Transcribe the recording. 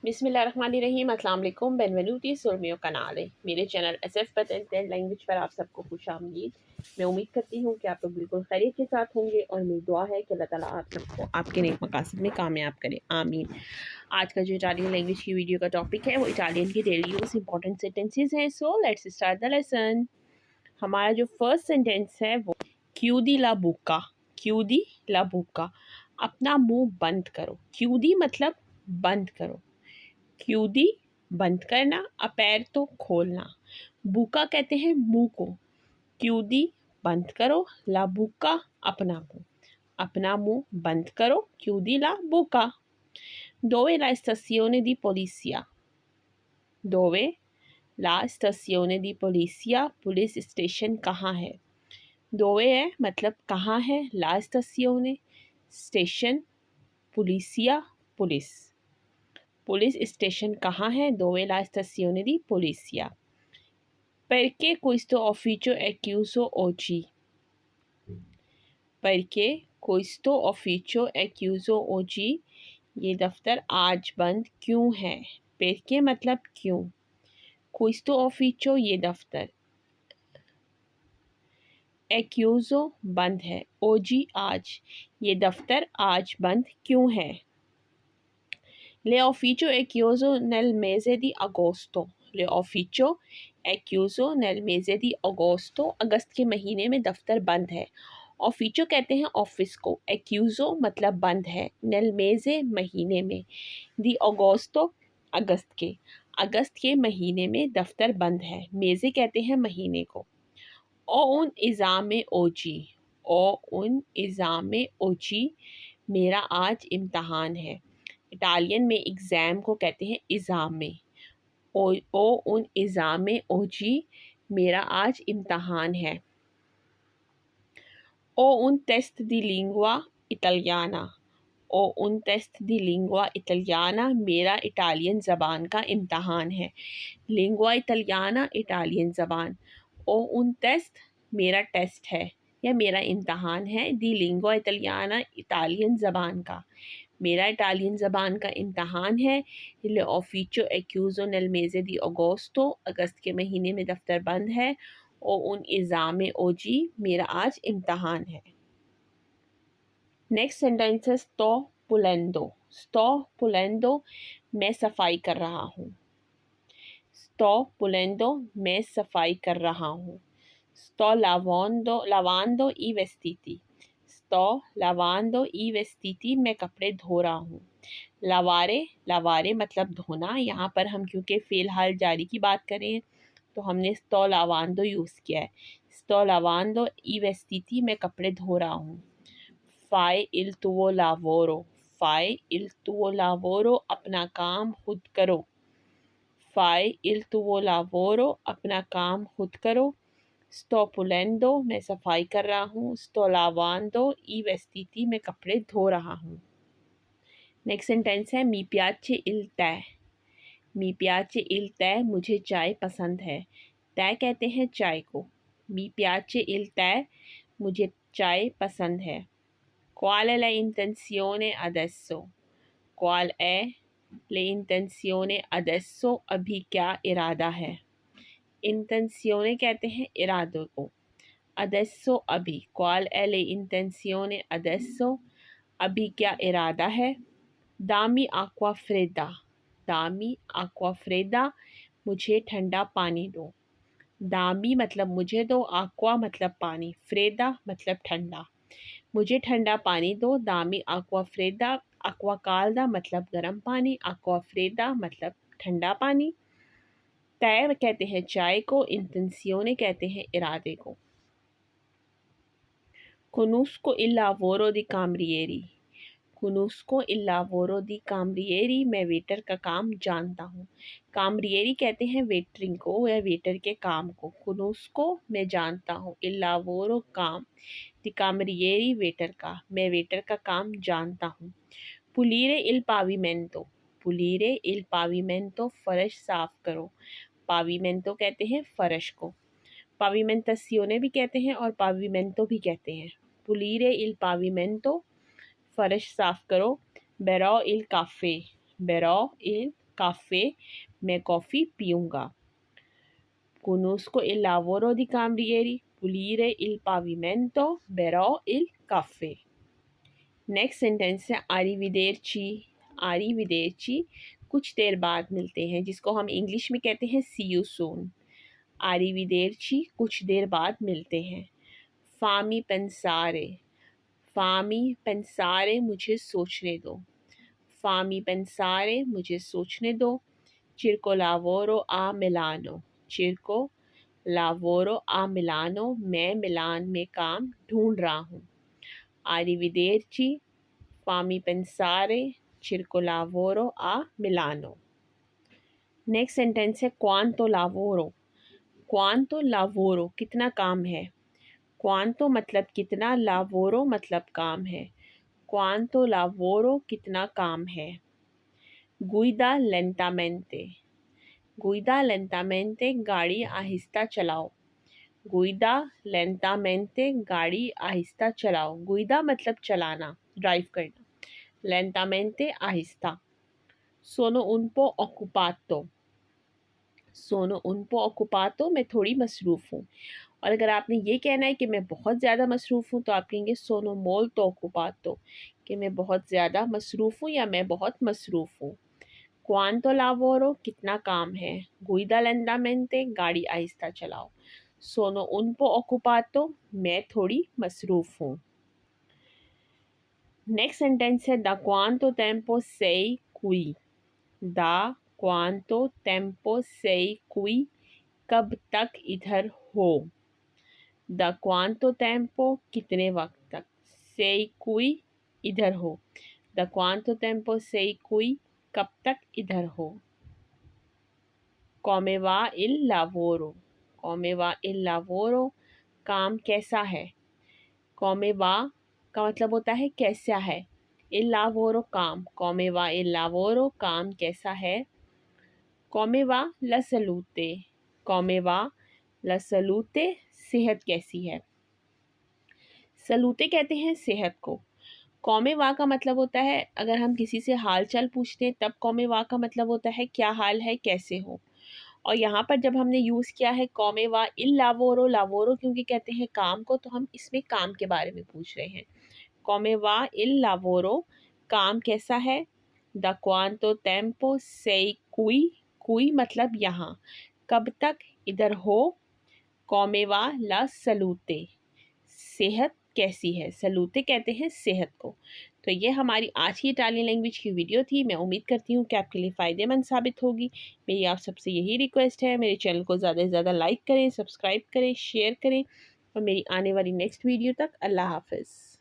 बिस्मिल्लाहिर्रहमानिर्रहीम, अस्सलाम वालेकुम, बेनवेनुटी sul mio canale। मेरे चैनल SF पतंत लैंग्वेज पर आप सबको खुशामदीद। मैं उम्मीद करती हूँ कि आप लोग बिल्कुल खैरियत के साथ होंगे और मेरी दुआ है कि अल्लाह ताला आप सबको आपके नेक मकासद में कामयाब करे, आमीन। आज का जो इटालियन लैंग्वेज की वीडियो का टॉपिक है वो इटालियन की डेली यूज इंपॉर्टेंट सेंटेंसेस हैं। So let's start the lesson. हमारा जो फर्स्ट सेंटेंस है वो chiudi la bocca। chiudi la bocca, अपना मुंह बंद करो। chiudi मतलब बंद करो। क्यूदी बंद करना, अपेरतो खोलना, बुका कहते हैं मुंह को। क्यूदी बंद करो, ला बुका अपना मुंह, अपना मुंह बंद करो, क्यूदी ला बुका। दोवे ला स्टेशिone di polizia। दोवे ला स्टेशिone di polizia, पुलिस स्टेशन कहाँ है। दोवे है मतलब कहाँ है, ला स्टेशिone स्टेशन, पुलिसिया पुलिस, पुलिस स्टेशन कहाँ है, दोवे ला stazione di polizia। Perché questo ufficio è chiuso oggi। Perché questo ufficio è chiuso oggi, ये दफ्तर आज बंद क्यों है। perché मतलब क्यों, questo ufficio ये दफ्तर, è chiuso बंद है, oggi आज, ये दफ्तर आज बंद क्यों है। L'ufficio è chiuso nel mese di agosto। L'ufficio è chiuso nel mese di agosto, अगस्त के महीने में दफ्तर बंद है। ऑफिचो कहते हैं ऑफिस को, è chiuso मतलब बंद है, nel mese महीने में, di agosto अगस्त के महीने में दफ्तर बंद है। मेज़े कहते हैं महीने को। o un esame oggi। o un esame oggi, मेरा आज इम्तहान है। इटालियन में एग्ज़ाम को कहते हैं इज़ामे। ओ उन इज़ामे ओजी, मेरा आज इम्तहान है। ओ उन टेस्ट दी लिंगुआ इटालियाना। ओ उन टेस्ट दी लिंगुआ इटालियाना, मेरा इटालियन ज़बान का इम्तहान है। लिंगुआ इटालियाना इटालियन ज़बान, ओ उन टेस्ट मेरा टेस्ट है या मेरा इम्तहान है, दी लिंगुआ इटालियाना इटालियन ज़बान का, मेरा इटालियन ज़बान का इम्तहान है। L'ufficio è chiuso nel mese di agosto, अगस्त के महीने में दफ्तर बंद है। और उन एग्ज़ाम ओजी, मेरा आज इम्तहान है। नेक्स्ट सेंटेंस है sto pulendo। sto pulendo, मैं सफाई कर रहा हूँ। sto pulendo, मैं सफाई कर रहा हूँ। sto lavando i vestiti। sto lavando i vestiti, मैं कपड़े धो रहा हूँ। लावारे मतलब धोना, यहाँ पर हम क्योंकि फ़िलहाल जारी की बात करें तो हमने sto lavando यूज़ किया है। sto lavando i vestiti, मैं कपड़े धो रहा हूँ। fai il tuo lavoro। fai il tuo lavoro, अपना काम खुद करो। fai il tuo lavoro, अपना काम खुद करो। sto pulendo, मैं सफाई कर रहा हूँ। sto lavando i vestiti, मैं कपड़े धो रहा हूँ। नेक्स्ट सेंटेंस है मी piace il tè। मी piace il tè, मुझे चाय पसंद है। तय कहते हैं चाय को। मी piace il tè, मुझे चाय पसंद है। qual è l'intenzione adesso। qual è l'intenzione adesso, अभी क्या इरादा है। इंटेंसियोने कहते हैं इरादों को। adesso अभी, qual è l'intenzione adesso, अभी क्या इरादा है। दामी aqua fredda। दामी aqua fredda, मुझे ठंडा पानी दो। दामी मतलब मुझे दो, aqua मतलब पानी, फ्रेदा मतलब ठंडा, मुझे ठंडा पानी दो। दामी aqua fredda, aqua calda मतलब गर्म पानी, aqua fredda मतलब ठंडा पानी। तय कहते हैं चाय को, इंटेंसियोने कहते हैं इरादे को। conosco il lavoro di camerieri। conosco il lavoro di camerieri, मैं वेटर का काम जानता हूँ। कामरियरी कहते हैं वेटरिंग को या वेटर के काम को। conosco मैं जानता हूँ, il lavoro काम, di camerieri वेटर का, मैं वेटर का काम जानता हूँ। pulire il pavimento। pulire il pavimento, फर्श साफ करो। pavimento कहते हैं फर्श को। pavimentazione भी कहते हैं और pavimento भी कहते हैं। pulire il pavimento, फर्श साफ करो। बेरो इल काफ़े। बेरो इल caffè, मैं कॉफ़ी पीऊँगा। Conosco il lavoro di camerieri, pulire il pavimento, berò il caffè। Next sentence है arrivederci। arrivederci कुछ देर बाद मिलते हैं, जिसको हम इंग्लिश में कहते हैं see you soon। arrivederci कुछ देर बाद मिलते हैं। fammi pensare। fammi pensare मुझे सोचने दो। fammi pensare मुझे सोचने दो। cerco lavoro a Milano। cerco lavoro a Milano मैं मिलान में काम ढूंढ रहा हूँ। arrivederci, fammi pensare, cerco lavoro a Milano। Next sentence है quanto lavoro। quanto lavoro कितना काम है। quanto मतलब कितना, lavoro मतलब काम है। quanto lavoro कितना काम है। guida lentamente। guida lentamente गाड़ी आहिस्ता चलाओ। गुइदा लेंटामेंटे गाड़ी आहिस्ता चलाओ। गुइदा मतलब चलाना, ड्राइव करना। लेंटामेंटे आहिस्ता। सोनो उनपो ऑक्युपातो। सोनो उनपो ऑक्युपातो मैं थोड़ी मसरूफ़ हूँ। और अगर आपने ये कहना है कि मैं बहुत ज़्यादा मसरूफ़ हूँ तो आप कहेंगे सोनो मोल्तो ऑक्युपातो, कि मैं बहुत ज़्यादा मसरूफ़ हूँ या मैं बहुत मसरूफ़ हूँ। क्वांतो लावोरो कितना काम है। गुइदा लेंटामेंटे गाड़ी आहिस्ता चलाओ। सोनो उनपो ऑक्युपातो मैं थोड़ी मसरूफ़ हूँ। नेक्स्ट सेंटेंस है दा क्वांतो टेम्पो सेई क्वी। दा क्वांतो टेम्पो सेई क्वी कब तक इधर हो। दा क्वांतो टेम्पो कितने वक्त तक। सेई क्वी इधर हो। दा क्वांतो टेम्पो सेई क्वी कब तक इधर हो। come va il lavoro। come va il lavoro काम कैसा है। come va का मतलब होता है कैसा है। il lavoro काम। come va il lavoro काम कैसा है। come va la salute। come va la salute सेहत कैसी है। सलूते कहते हैं सेहत को। कौमे वा का मतलब होता है अगर हम किसी से हाल चाल पूछते हैं तब कौमे वा का मतलब होता है क्या हाल है, कैसे हो। और यहाँ पर जब हमने यूज़ किया है कौमे वा इल लावोरो, लावोरो क्योंकि कहते हैं काम को, तो हम इसमें काम के बारे में पूछ रहे हैं। कौमे वा इल लावोरो काम कैसा है। द क्वांतो टेम्पो सेई कुई, कुई मतलब यहाँ, कब तक इधर हो। कौमे वा ला सलूते सेहत कैसी है। सलूते कहते हैं सेहत को। तो ये हमारी आज की इटालियन लैंग्वेज की वीडियो थी। मैं उम्मीद करती हूँ कि आपके लिए फ़ायदेमंद साबित होगी। मेरी आप सबसे यही रिक्वेस्ट है, मेरे चैनल को ज़्यादा से ज़्यादा लाइक करें, सब्सक्राइब करें, शेयर करें। और मेरी आने वाली नेक्स्ट वीडियो तक अल्लाह हाफ़िज़।